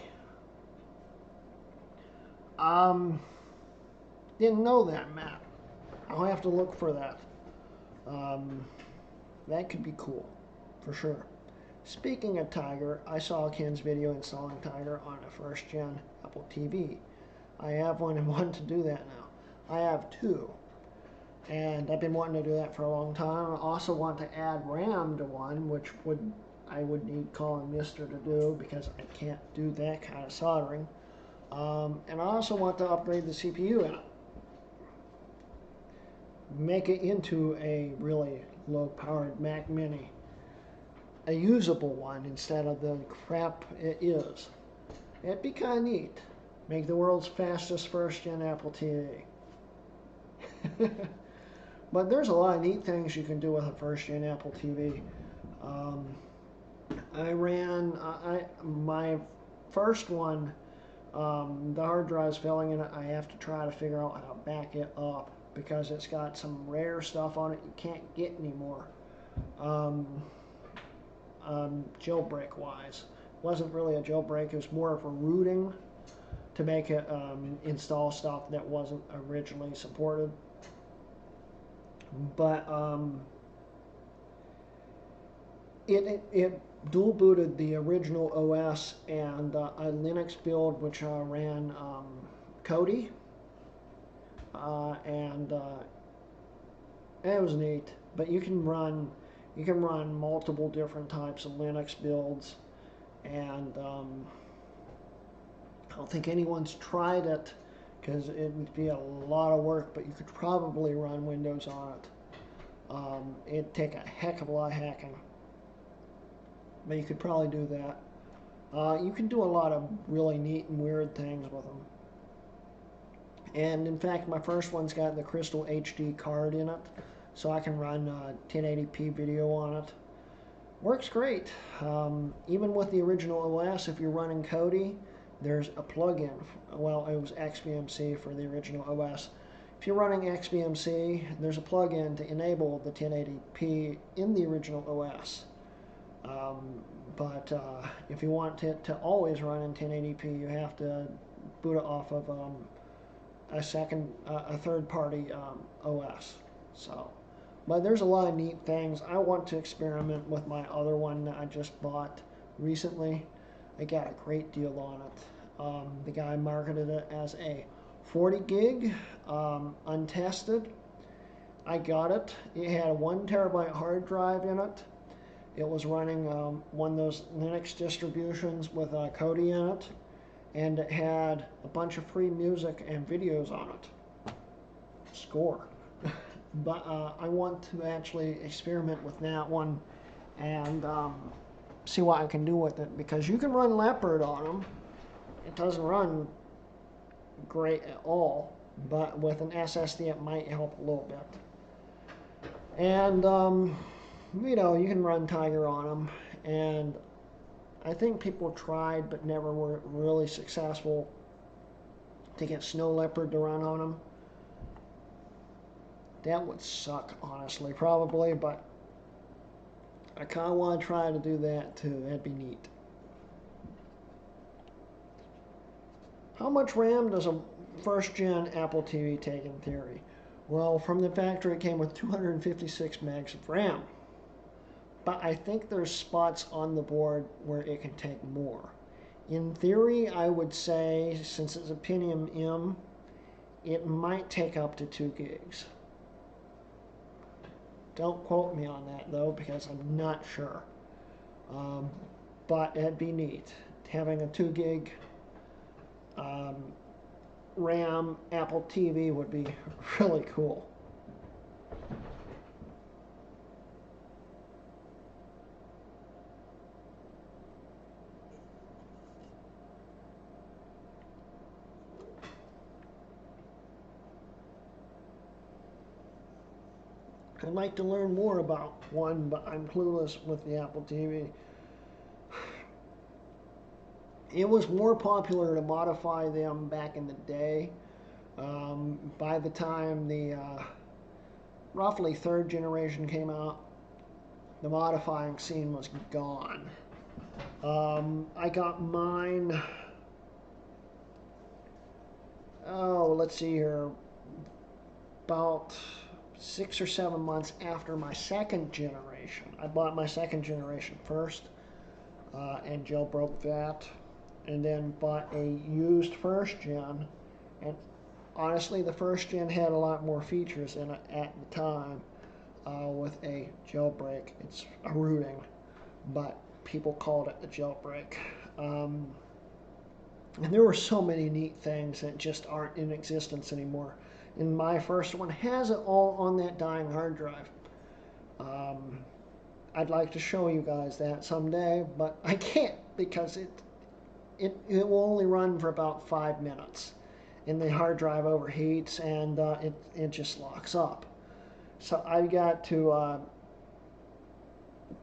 Didn't know that, Matt. I'll have to look for that. That could be cool, for sure. Speaking of Tiger, I saw Ken's video installing Tiger on a first-gen Apple TV. I have one and want to do that now. I have two, and I've been wanting to do that for a long time. I also want to add RAM to one, which I would need Colin Mister to do, because I can't do that kind of soldering. And I also want to upgrade the CPU in it. Make it into a really low-powered Mac Mini. A usable one instead of the crap it is. It'd be kind of neat. Make the world's fastest first-gen Apple TV. But there's a lot of neat things you can do with a first-gen Apple TV. My first one, the hard drive's failing in it. I have to try to figure out how to back it up, because it's got some rare stuff on it you can't get anymore. Jailbreak wise. Wasn't really a jailbreak, it was more of a rooting to make it install stuff that wasn't originally supported. But it dual booted the original OS and a Linux build which ran Kodi, and it was neat. But you can run multiple different types of Linux builds, and I don't think anyone's tried it, because it would be a lot of work, but you could probably run Windows on it. It'd take a heck of a lot of hacking. but you could probably do that. You can do a lot of really neat and weird things with them. And in fact, my first one's got the Crystal HD card in it, so I can run 1080p video on it. Works great. Even with the original OS, if you're running Kodi, there's a plugin. Well, it was XBMC for the original OS. If you're running XBMC, there's a plugin to enable the 1080p in the original OS. But if you want it to always run in 1080p, you have to boot it off of a third-party OS. So, but there's a lot of neat things. I want to experiment with my other one that I just bought recently. I got a great deal on it. The guy marketed it as a 40 gig untested. I got it. It had a 1 terabyte hard drive in it. It was running one of those Linux distributions with Kodi in it, and it had a bunch of free music and videos on it. Score. But I want to actually experiment with that one and see what I can do with it, because you can run Leopard on them. It doesn't run great at all, but with an SSD it might help a little bit. And you know, you can run Tiger on them, and I think people tried but never were really successful to get Snow Leopard to run on them. That would suck, honestly, probably, but I kind of want to try to do that too. That'd be neat. How much RAM does a first-gen Apple TV take in theory? Well, from the factory it came with 256 megs of RAM. But I think there's spots on the board where it can take more. In theory, I would say, since it's a Pentium M, it might take up to 2 gigs. Don't quote me on that, though, because I'm not sure. But it'd be neat. Having a 2 gig RAM Apple TV would be really cool. I'd like to learn more about one, but I'm clueless with the Apple TV. It was more popular to modify them back in the day. By the time the roughly 3rd generation came out, the modifying scene was gone. I got mine, let's see here, about 6 or 7 months after my 2nd generation. I bought my 2nd generation first and jailbroke that, and then bought a used 1st gen. And honestly, the 1st gen had a lot more features in it at the time with a jailbreak. It's a rooting, but people called it a jailbreak. And there were so many neat things that just aren't in existence anymore. And my first one has it all on that dying hard drive. I'd like to show you guys that someday, but I can't, because it will only run for about 5 minutes, and the hard drive overheats and it just locks up. So I've got to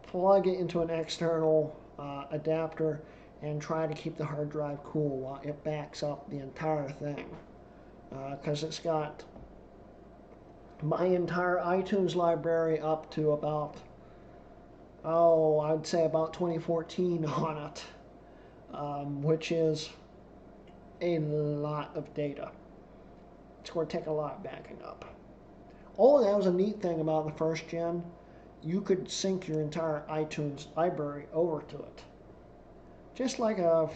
plug it into an external adapter and try to keep the hard drive cool while it backs up the entire thing. Because it's got my entire iTunes library up to about, I'd say about 2014 on it, which is a lot of data. It's going to take a lot of backing up. Oh, that was a neat thing about the 1st gen. You could sync your entire iTunes library over to it, just like a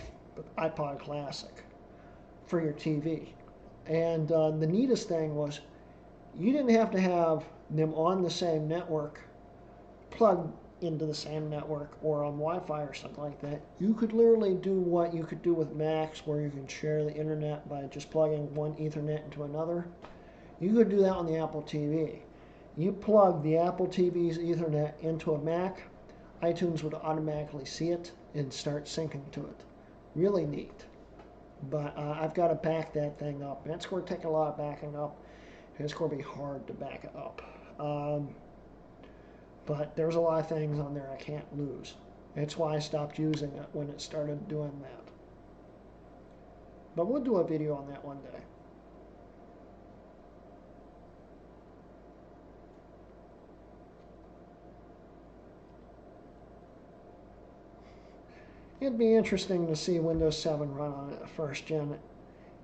iPod Classic for your TV. And the neatest thing was, you didn't have to have them on the same network, plugged into the same network or on Wi-Fi or something like that. You could literally do what you could do with Macs, where you can share the internet by just plugging one Ethernet into another. You could do that on the Apple TV. You plug the Apple TV's Ethernet into a Mac. iTunes would automatically see it and start syncing to it. Really neat. But I've got to back that thing up. And it's going to take a lot of backing up. It's going to be hard to back it up. But there's a lot of things on there I can't lose. That's why I stopped using it when it started doing that. But we'll do a video on that one day. It'd be interesting to see Windows 7 run on a first-gen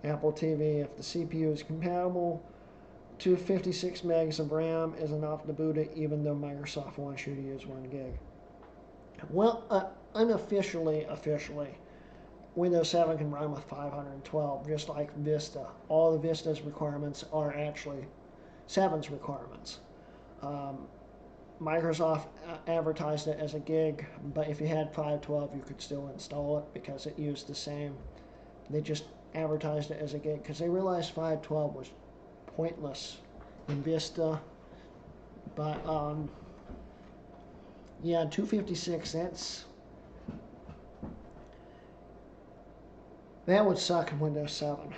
Apple TV if the CPU is compatible. 256 megs of RAM is enough to boot it, even though Microsoft wants you to use 1 gig. Well, officially, Windows 7 can run with 512, just like Vista. All the Vista's requirements are actually 7's requirements. Microsoft advertised it as a gig, but if you had 512, you could still install it because it used the same. They just advertised it as a gig because they realized 512 was pointless in Vista. But yeah, 256, that would suck in Windows 7.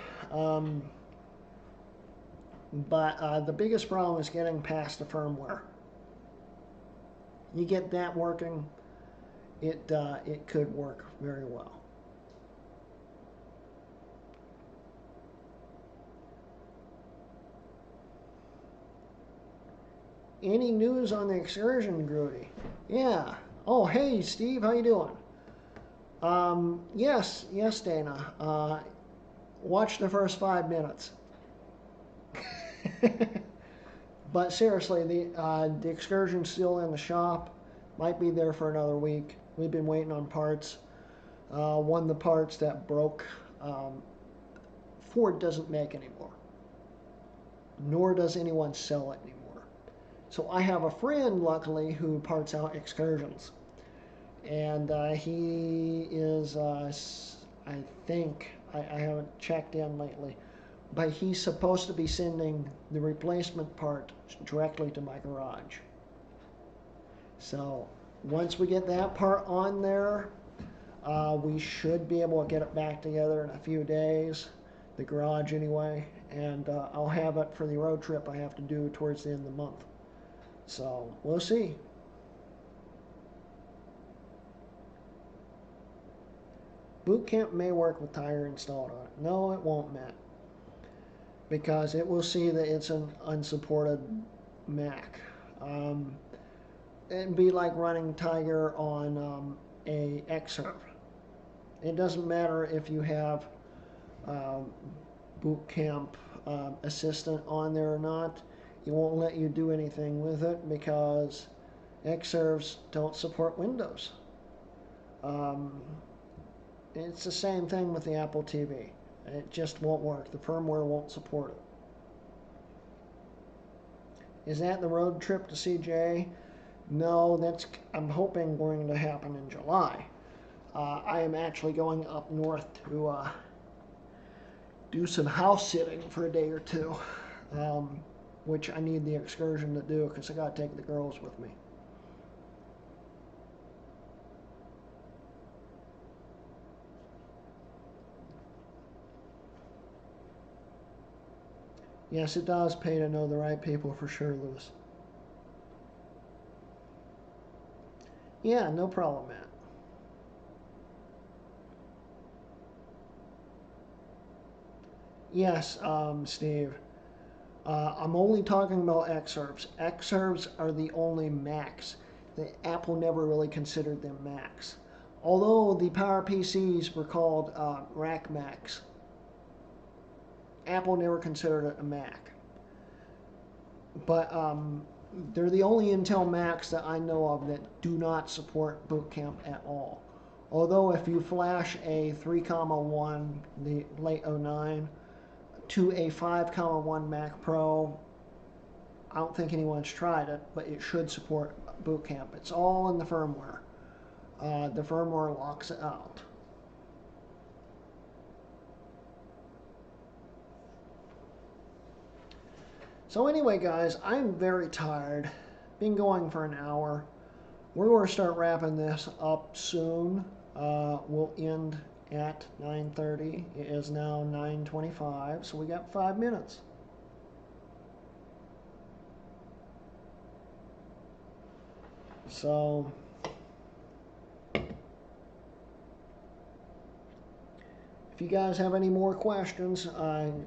But the biggest problem is getting past the firmware. You get that working, it could work very well. Any news on the Excursion, Groody? Yeah. Oh, hey, Steve, how you doing? Yes, Dana. Watch the first 5 minutes. But seriously, the Excursion's still in the shop. Might be there for another week. We've been waiting on parts. One of the parts that broke, Ford doesn't make anymore. Nor does anyone sell it anymore. So I have a friend, luckily, who parts out Excursions. And he is, I think, I haven't checked in lately, but he's supposed to be sending the replacement part directly to my garage. So once we get that part on there, we should be able to get it back together in a few days, the garage anyway, and I'll have it for the road trip I have to do towards the end of the month. So we'll see. Boot Camp may work with Tiger installed on it. No, it won't, Matt. Because it will see that it's an unsupported Mac. It'd be like running Tiger on a Xserve. It doesn't matter if you have Boot Camp Assistant on there or not. It won't let you do anything with it because Xserves don't support Windows. It's the same thing with the Apple TV. It just won't work. The firmware won't support it. Is that the road trip to CJ? No, that's, I'm hoping, going to happen in July. I am actually going up north to do some house sitting for a day or two, which I need the Excursion to do because I got to take the girls with me. Yes, it does pay to know the right people for sure, Lewis. Yeah, no problem, Matt. Yes, Steve. I'm only talking about Xserves. Xserves are the only Macs. Apple never really considered them Macs. Although the PowerPCs were called Rack Macs. Apple never considered it a Mac. But they're the only Intel Macs that I know of that do not support Boot Camp at all. Although if you flash a 3,1, the late 09, to a 5,1 Mac Pro, I don't think anyone's tried it, but it should support Boot Camp. It's all in the firmware. The firmware locks it out. So anyway, guys, I'm very tired. Been going for an hour. We're going to start wrapping this up soon. We'll end at 9:30. It is now 9:25, so we got 5 minutes. So if you guys have any more questions,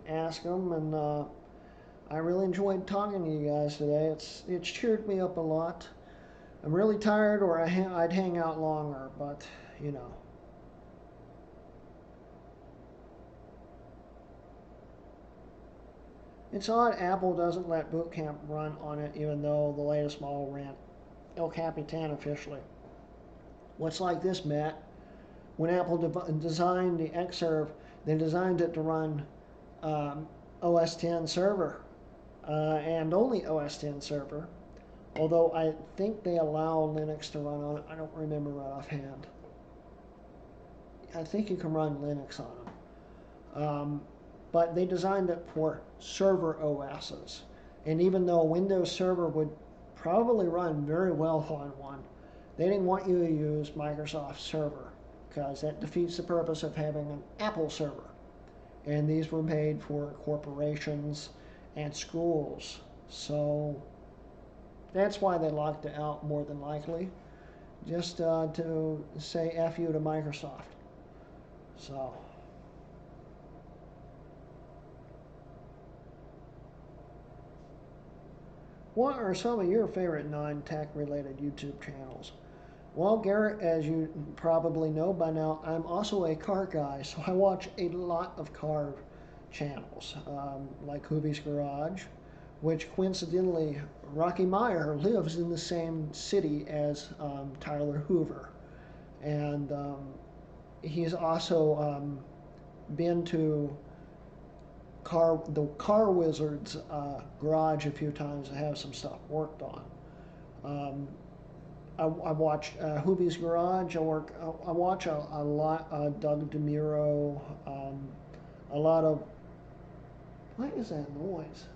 ask them, and I really enjoyed talking to you guys today. It's cheered me up a lot. I'm really tired, or I'd hang out longer, but you know. It's odd Apple doesn't let Boot Camp run on it, even though the latest model ran El Capitan officially. What's like this, Matt? When Apple designed the Xserve, they designed it to run OS X server, and only OS X server. Although I think they allow Linux to run on it. I don't remember right offhand. I think you can run Linux on them. But they designed it for server OSs. And even though Windows Server would probably run very well on one, they didn't want you to use Microsoft Server, because that defeats the purpose of having an Apple server. And these were made for corporations and schools. So that's why they locked it out, more than likely. Just to say F you to Microsoft. So what are some of your favorite non-tech related YouTube channels? Well, Garrett, as you probably know by now, I'm also a car guy, so I watch a lot of car channels, like Hoovie's Garage, which coincidentally, Rocky Meyer lives in the same city as Tyler Hoover. And he's also been to the Car Wizard's garage a few times to have some stuff worked on. I watch Hoovie's Garage. I watch a lot Doug DeMuro. A lot of, what is that noise?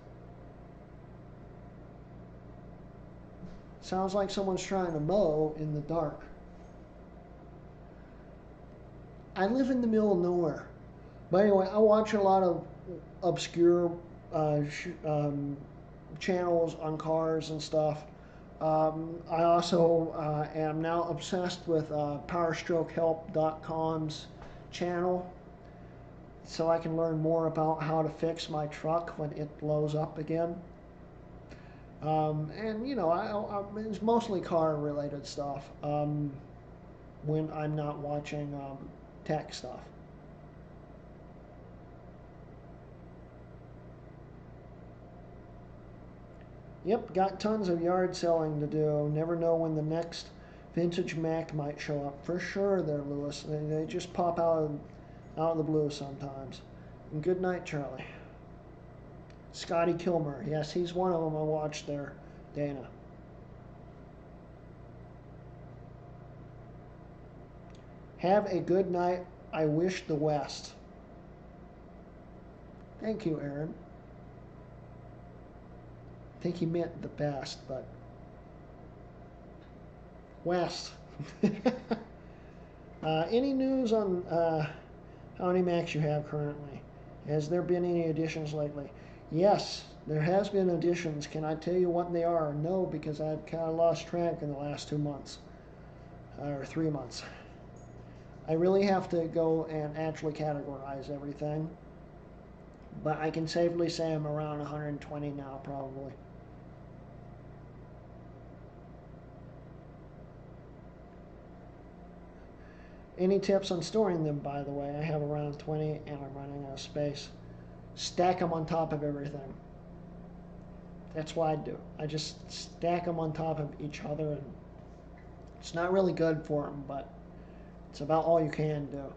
Sounds like someone's trying to mow in the dark. I live in the middle of nowhere. But anyway, I watch a lot of obscure channels on cars and stuff. I also am now obsessed with PowerstrokeHelp.com's channel, so I can learn more about how to fix my truck when it blows up again. And you know, it's mostly car related stuff when I'm not watching tech stuff. Yep, got tons of yard selling to do. Never know when the next vintage Mac might show up. For sure there, Lewis. They just pop out of the blue sometimes. And good night, Charlie. Scotty Kilmer. Yes, he's one of them I watched there, Dana. Have a good night. I wish the West. Thank you, Aaron. I think he meant the best, but West. Any news on how many Macs you have currently? Has there been any additions lately? Yes, there has been additions. Can I tell you what they are? No, because I've kind of lost track in the last 2 months, or 3 months. I really have to go and actually categorize everything, but I can safely say I'm around 120 now, probably. Any tips on storing them, by the way? I have around 20 and I'm running out of space. Stack them on top of everything. That's what I do. I just stack them on top of each other, and it's not really good for them, but it's about all you can do.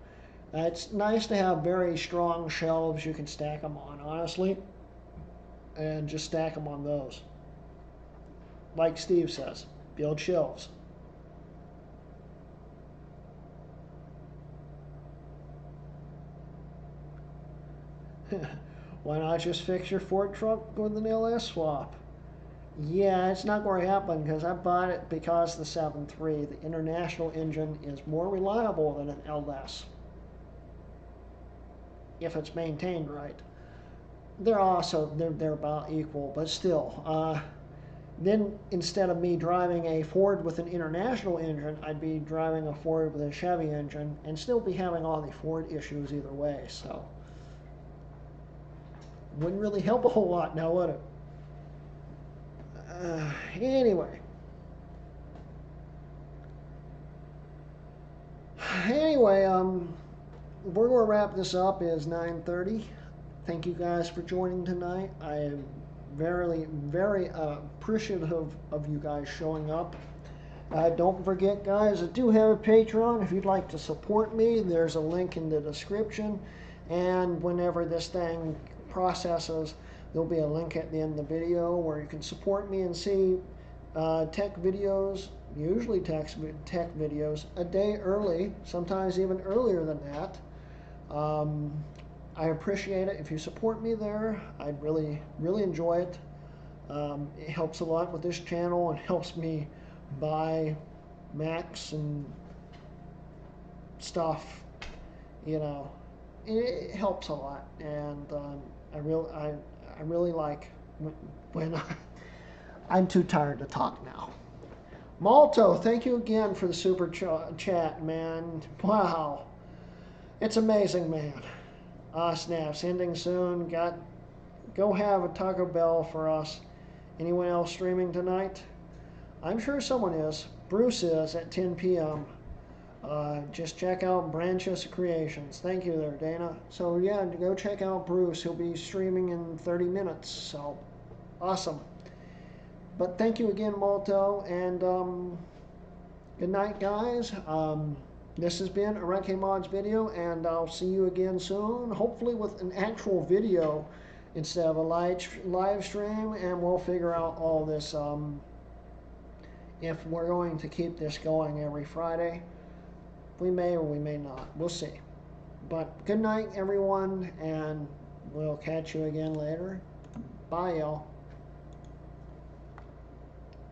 It's nice to have very strong shelves you can stack them on, honestly, and just stack them on those. Like Steve says, build shelves. Why not just fix your Ford truck with an LS swap? Yeah, it's not going to happen because I bought it because the 7.3, the international engine, is more reliable than an LS if it's maintained right. They're about equal, but still. Then instead of me driving a Ford with an international engine, I'd be driving a Ford with a Chevy engine and still be having all the Ford issues either way. So wouldn't really help a whole lot now, would it? Anyway. Anyway, we're going to wrap this up. It's 9:30. Thank you guys for joining tonight. I am very appreciative of you guys showing up. Don't forget, guys, I do have a Patreon. If you'd like to support me, there's a link in the description. And whenever this thing processes, there'll be a link at the end of the video where you can support me and see tech videos, usually tech videos, a day early, sometimes even earlier than that. I appreciate it if you support me there. I'd really enjoy it. It helps a lot with this channel and helps me buy Macs and stuff. You know, it helps a lot, and I really like when I'm too tired to talk now. Malto, thank you again for the super chat, man. Wow, it's amazing, man. Snaps ending soon. Go have a Taco Bell for us. Anyone else streaming tonight? I'm sure someone is. Bruce is at 10 p.m. Just check out Branches Creations. Thank you there, Dana. So yeah, go check out Bruce. He'll be streaming in 30 minutes. So awesome. But thank you again, Malto, and good night, guys. This has been a Ranking Mods video, and I'll see you again soon, hopefully with an actual video instead of a live stream, and we'll figure out all this, if we're going to keep this going every Friday. We may or we may not. We'll see. But good night, everyone, and we'll catch you again later. Bye, y'all.